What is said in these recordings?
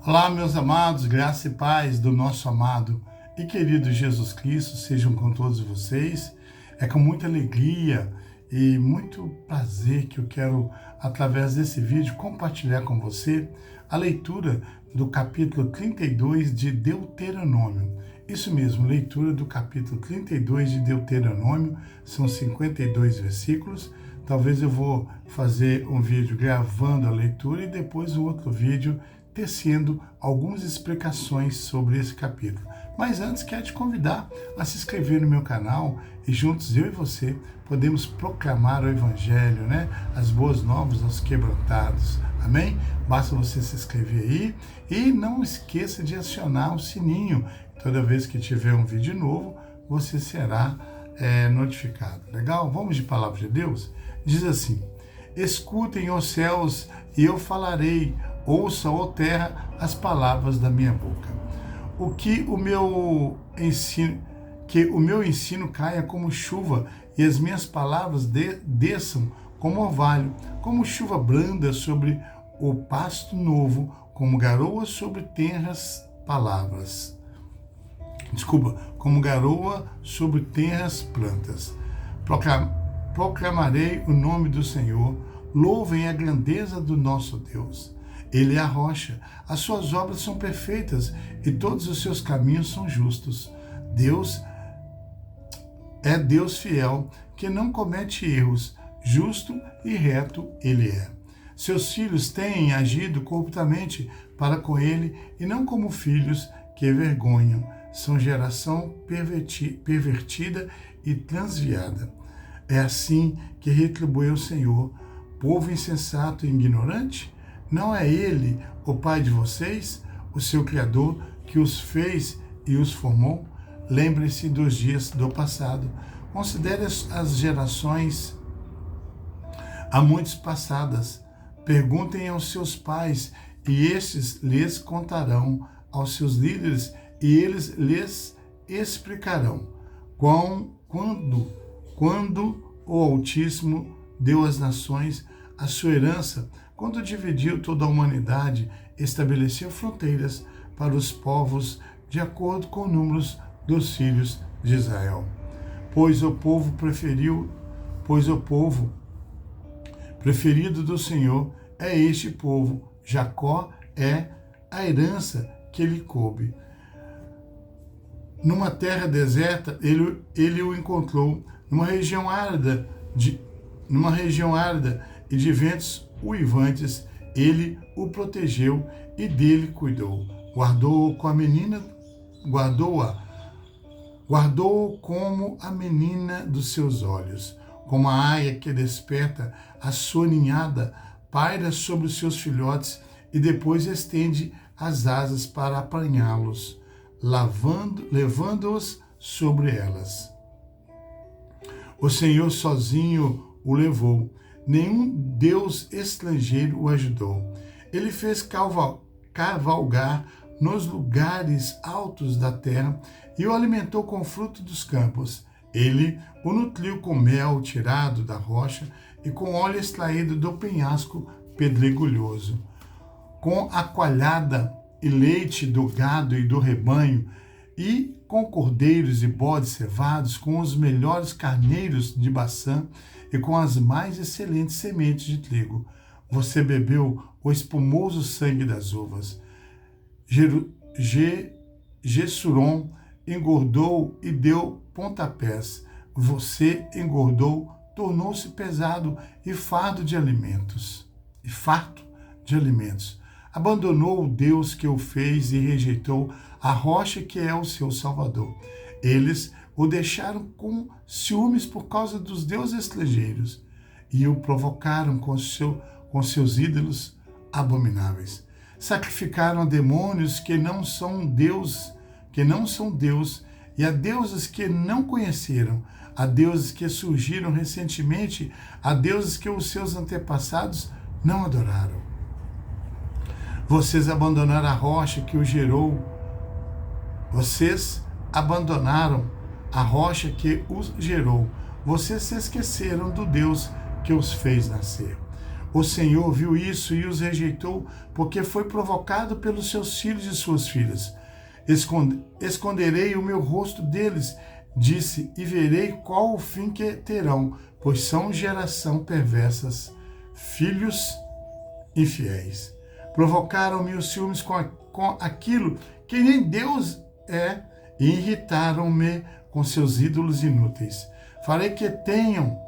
Olá, meus amados, graça e paz do nosso amado e querido Jesus Cristo sejam com todos vocês. É com muita alegria e muito prazer que eu quero, através desse vídeo, compartilhar com você a leitura do capítulo 32 de Deuteronômio. Isso mesmo, leitura do capítulo 32 de Deuteronômio, são 52 versículos. Talvez eu vou fazer um vídeo gravando a leitura e depois um outro vídeo tecendo algumas explicações sobre esse capítulo. Mas antes, quero te convidar a se inscrever no meu canal e juntos, eu e você, podemos proclamar o Evangelho, As boas novas aos quebrantados. Amém? Basta você se inscrever aí e não esqueça de acionar o sininho. Toda vez que tiver um vídeo novo, você será notificado. Legal? Vamos de palavra de Deus? Diz assim: escutem os céus e eu falarei, ouça, ó terra, as palavras da minha boca. Que o meu ensino caia como chuva e as minhas palavras desçam como orvalho, como chuva branda sobre o pasto novo, como garoa sobre tenras como garoa sobre tenras plantas. Proclamarei o nome do Senhor, louvem a grandeza do nosso Deus. Ele é a rocha, as suas obras são perfeitas e todos os seus caminhos são justos. Deus é Deus fiel, que não comete erros, justo e reto Ele é. Seus filhos têm agido corruptamente para com Ele e não como filhos que vergonham. São geração pervertida e transviada. É assim que retribuiu o Senhor, povo insensato e ignorante? Não é Ele o Pai de vocês, o seu Criador, que os fez e os formou? Lembre-se dos dias do passado. Considere as gerações há muitos passadas. Perguntem aos seus pais, e estes lhes contarão, aos seus líderes, e eles lhes explicarão. Quando o Altíssimo deu às nações a sua herança, quando dividiu toda a humanidade, estabeleceu fronteiras para os povos de acordo com o número dos filhos de Israel. Pois o povo preferido do Senhor é este povo. Jacó é a herança que lhe coube. Numa terra deserta, ele o encontrou. Numa região árida e de ventos uivantes, ele o protegeu e dele cuidou. Guardou-o como a menina dos seus olhos. Como a águia que desperta a sua ninhada, paira sobre os seus filhotes e depois estende as asas para apanhá-los, levando-os sobre elas. O Senhor sozinho o levou, nenhum Deus estrangeiro o ajudou. Ele fez cavalgar nos lugares altos da terra e o alimentou com fruto dos campos. Ele o nutriu com mel tirado da rocha e com óleo extraído do penhasco pedregulhoso. Com a coalhada e leite do gado e do rebanho, e com cordeiros e bodes cevados, com os melhores carneiros de Baçã e com as mais excelentes sementes de trigo. Você bebeu o espumoso sangue das uvas. Jesurum engordou e deu pontapés. Você engordou, tornou-se pesado e farto de alimentos. Abandonou o Deus que o fez e rejeitou a rocha que é o seu Salvador. Eles o deixaram com ciúmes por causa dos deuses estrangeiros e o provocaram com seus ídolos abomináveis. Sacrificaram a demônios que não são Deus, e a deuses que não conheceram, a deuses que surgiram recentemente, a deuses que os seus antepassados não adoraram. Vocês abandonaram a rocha que o gerou. Vocês abandonaram a rocha que os gerou. Vocês se esqueceram do Deus que os fez nascer. O Senhor viu isso e os rejeitou, porque foi provocado pelos seus filhos e suas filhas. Esconderei o meu rosto deles, disse, e verei qual o fim que terão, pois são geração perversas, filhos infiéis. Provocaram-me os ciúmes com aquilo que nem Deus é, e irritaram-me com seus ídolos inúteis. Farei que tenham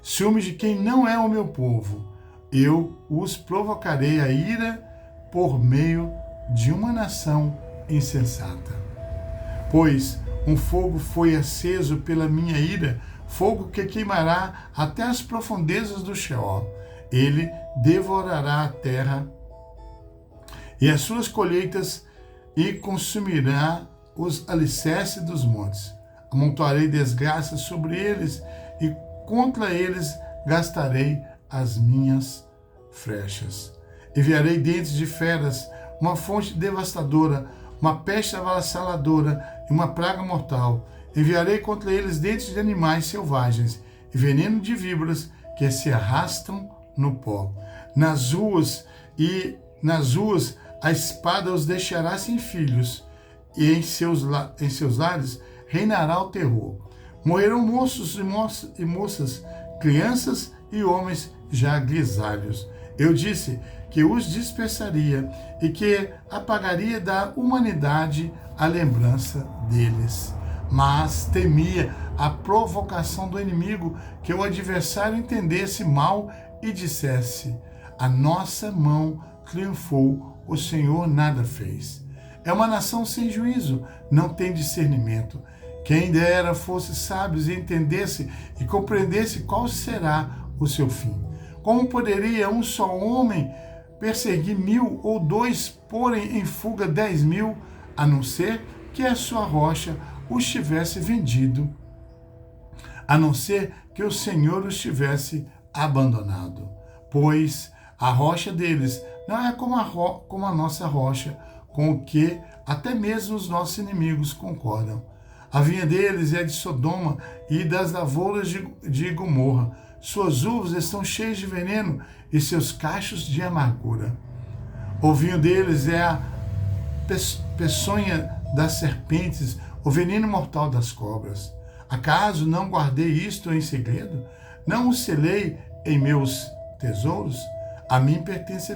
ciúmes de quem não é o meu povo. Eu os provocarei a ira por meio de uma nação insensata. Pois um fogo foi aceso pela minha ira, fogo que queimará até as profundezas do Sheol. Ele devorará a terra e as suas colheitas e consumirá os alicerces dos montes. Amontoarei desgraças sobre eles e contra eles gastarei as minhas flechas. Enviarei dentes de feras, uma fonte devastadora, uma peste avassaladora e uma praga mortal. Enviarei contra eles dentes de animais selvagens e veneno de víboras que se arrastam no pó. Nas ruas a espada os deixará sem filhos, e em seus lares reinará o terror. Morrerão moços e moças, crianças e homens já grisalhos. Eu disse que os dispersaria e que apagaria da humanidade a lembrança deles. Mas temia a provocação do inimigo, que o adversário entendesse mal e dissesse: a nossa mão triunfou, o Senhor nada fez. É uma nação sem juízo, não tem discernimento. Quem dera fosse sábios e entendesse e compreendesse qual será o seu fim. Como poderia um só homem perseguir 1000 ou 2 porem em fuga 10.000, a não ser que a sua rocha os tivesse vendido, a não ser que o Senhor os tivesse abandonado? Pois a rocha deles não é como a nossa rocha, com o que até mesmo os nossos inimigos concordam. A vinha deles é de Sodoma e das lavouras de Gomorra. Suas uvas estão cheias de veneno e seus cachos de amargura. O vinho deles é a peçonha das serpentes, o veneno mortal das cobras. Acaso não guardei isto em segredo? Não o selei em meus tesouros? A mim pertence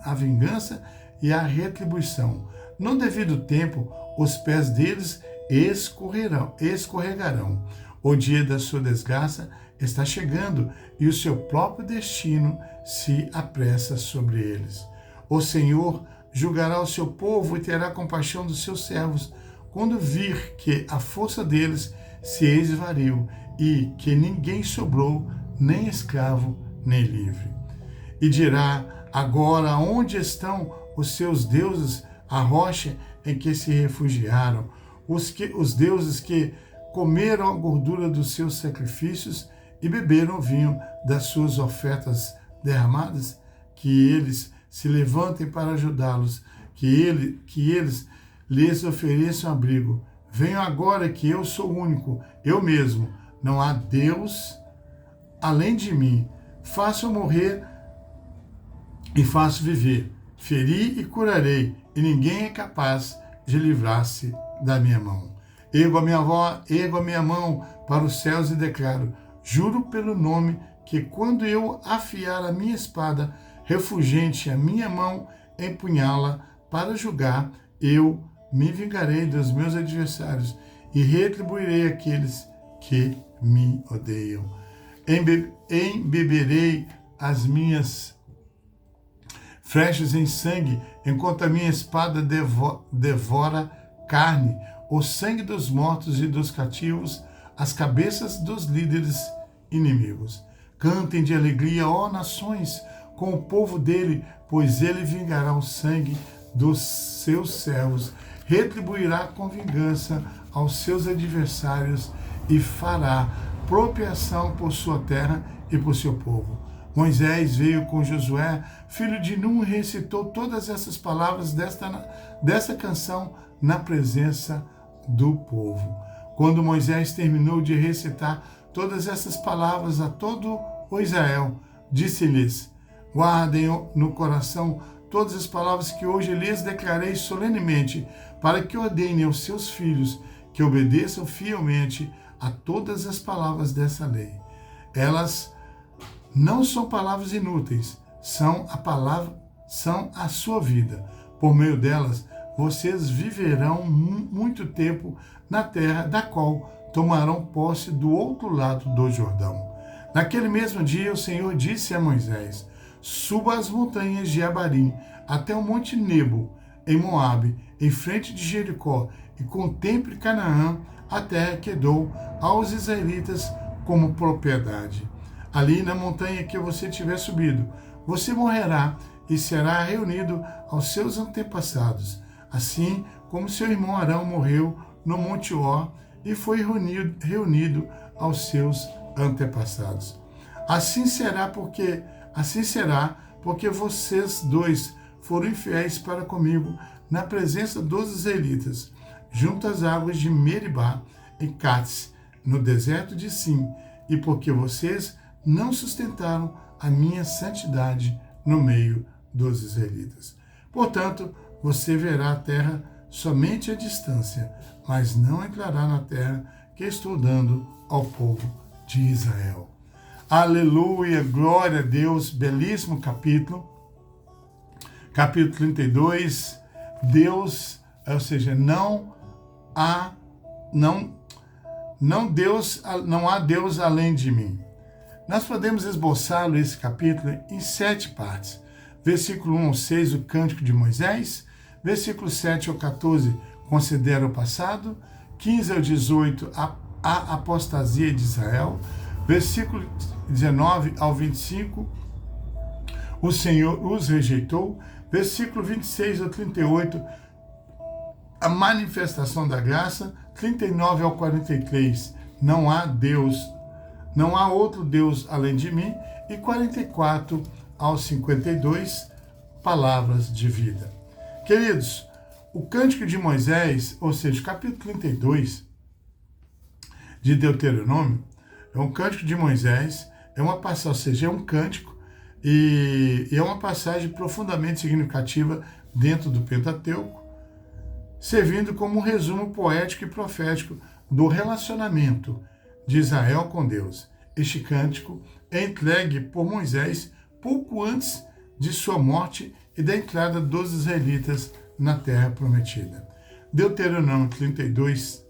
a vingança e a retribuição. No devido tempo, os pés deles escorregarão. O dia da sua desgraça está chegando e o seu próprio destino se apressa sobre eles. O Senhor julgará o seu povo e terá compaixão dos seus servos, quando vir que a força deles se esvariu e que ninguém sobrou, nem escravo, nem livre. E dirá: agora onde estão os seus deuses, a rocha em que se refugiaram, os deuses que comeram a gordura dos seus sacrifícios e beberam o vinho das suas ofertas derramadas? Que eles se levantem para ajudá-los, que eles lhes ofereçam abrigo. Venham agora que eu sou único, eu mesmo, não há Deus além de mim. Faço morrer e faço viver, feri e curarei, e ninguém é capaz de livrar-se da minha mão. Ergo a minha mão para os céus e declaro: juro pelo nome que quando eu afiar a minha espada, refulgente a minha mão, empunhá-la para julgar, eu me vingarei dos meus adversários e retribuirei aqueles que me odeiam. Embeberei as minhas flechas em sangue, enquanto a minha espada devora carne, o sangue dos mortos e dos cativos, as cabeças dos líderes inimigos. Cantem de alegria, ó nações, com o povo dele, pois ele vingará o sangue dos seus servos, retribuirá com vingança aos seus adversários e fará propiação por sua terra e por seu povo. Moisés veio com Josué, filho de Nun, e recitou todas essas palavras desta canção na presença do povo. Quando Moisés terminou de recitar todas essas palavras a todo o Israel, disse-lhes: guardem no coração todas as palavras que hoje lhes declarei solenemente, para que ordenem aos seus filhos que obedeçam fielmente a todas as palavras dessa lei. Elas não são palavras inúteis, são a sua vida. Por meio delas, vocês viverão muito tempo na terra da qual tomarão posse do outro lado do Jordão. Naquele mesmo dia, o Senhor disse a Moisés: suba as montanhas de Abarim até o monte Nebo, em Moabe, em frente de Jericó, e contemple Canaã, a terra que dou aos israelitas como propriedade. Ali na montanha que você tiver subido, você morrerá e será reunido aos seus antepassados, assim como seu irmão Arão morreu no Monte Hor e foi reunido aos seus antepassados. Assim será porque vocês dois foram infiéis para comigo na presença dos israelitas, junto às águas de Meribá e Cádiz, no deserto de Sim, e porque vocês não sustentaram a minha santidade no meio dos israelitas. Portanto, você verá a terra somente à distância, mas não entrará na terra que estou dando ao povo de Israel. Aleluia, glória a Deus, belíssimo capítulo 32, Deus, ou seja, não há Deus além de mim. Nós podemos esboçá-lo, esse capítulo, em 7 partes. Versículo 1 ao 6, o Cântico de Moisés. Versículo 7 ao 14, considera o passado. 15 ao 18, a apostasia de Israel. Versículo 19 ao 25, o Senhor os rejeitou. Versículo 26 ao 38, a manifestação da graça. 39 ao 43, não há outro Deus além de mim. E 44 ao 52, palavras de vida. Queridos, o Cântico de Moisés, ou seja, o capítulo 32 de Deuteronômio, é um Cântico de Moisés, é uma passagem, ou seja, é um cântico, e é uma passagem profundamente significativa dentro do Pentateuco, servindo como um resumo poético e profético do relacionamento de Israel com Deus. Este cântico é entregue por Moisés pouco antes de sua morte e da entrada dos israelitas na terra prometida. Deuteronômio 32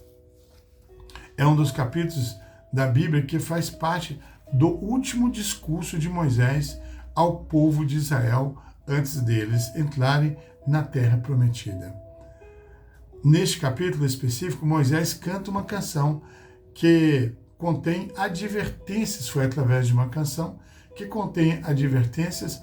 é um dos capítulos da Bíblia que faz parte do último discurso de Moisés ao povo de Israel antes deles entrarem na terra prometida. Neste capítulo específico, Moisés canta uma canção que contém advertências, foi através de uma canção que contém advertências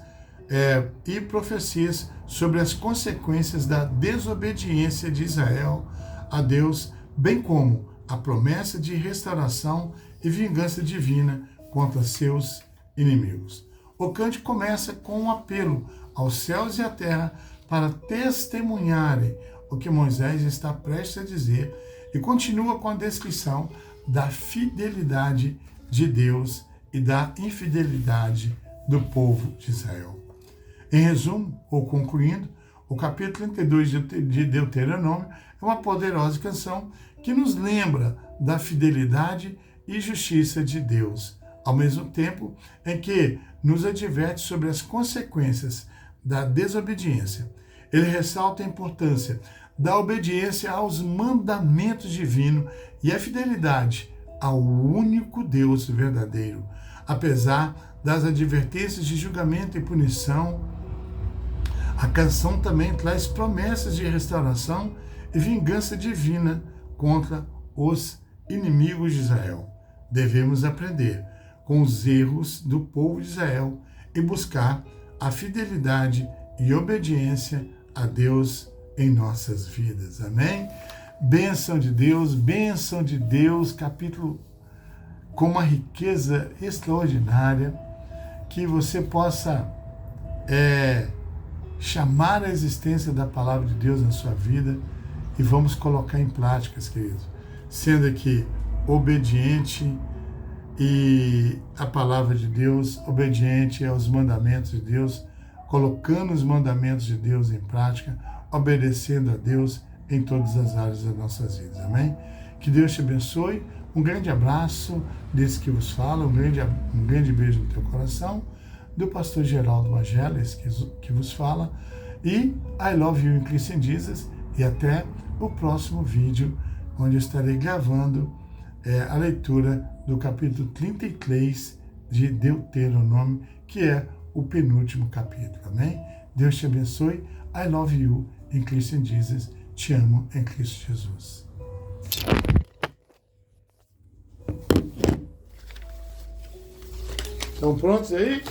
e profecias sobre as consequências da desobediência de Israel a Deus, bem como a promessa de restauração e vingança divina contra seus inimigos. O cântico começa com um apelo aos céus e à terra para testemunharem o que Moisés está prestes a dizer e continua com a descrição da fidelidade de Deus e da infidelidade do povo de Israel. Em resumo, ou concluindo, o capítulo 32 de Deuteronômio é uma poderosa canção que nos lembra da fidelidade e justiça de Deus, ao mesmo tempo em que nos adverte sobre as consequências da desobediência. Ele ressalta a importância da obediência aos mandamentos divinos e a fidelidade ao único Deus verdadeiro. Apesar das advertências de julgamento e punição, a canção também traz promessas de restauração e vingança divina contra os inimigos de Israel. Devemos aprender com os erros do povo de Israel e buscar a fidelidade e obediência a Deus em nossas vidas. Amém? Bênção de Deus, capítulo com uma riqueza extraordinária, que você possa chamar a existência da palavra de Deus na sua vida e vamos colocar em práticas, queridos, sendo aqui obediente e a palavra de Deus, obediente aos mandamentos de Deus, colocando os mandamentos de Deus em prática, obedecendo a Deus em todas as áreas das nossas vidas. Amém? Que Deus te abençoe. Um grande abraço desse que vos fala, um grande beijo no teu coração, do pastor Geraldo Mageles, que vos fala, e I love you in Christian Jesus, e até o próximo vídeo, onde eu estarei gravando a leitura do capítulo 33 de Deuteronômio, que é o penúltimo capítulo. Amém? Deus te abençoe. I love you in Christian Jesus. Te amo em Cristo Jesus. Estão prontos aí?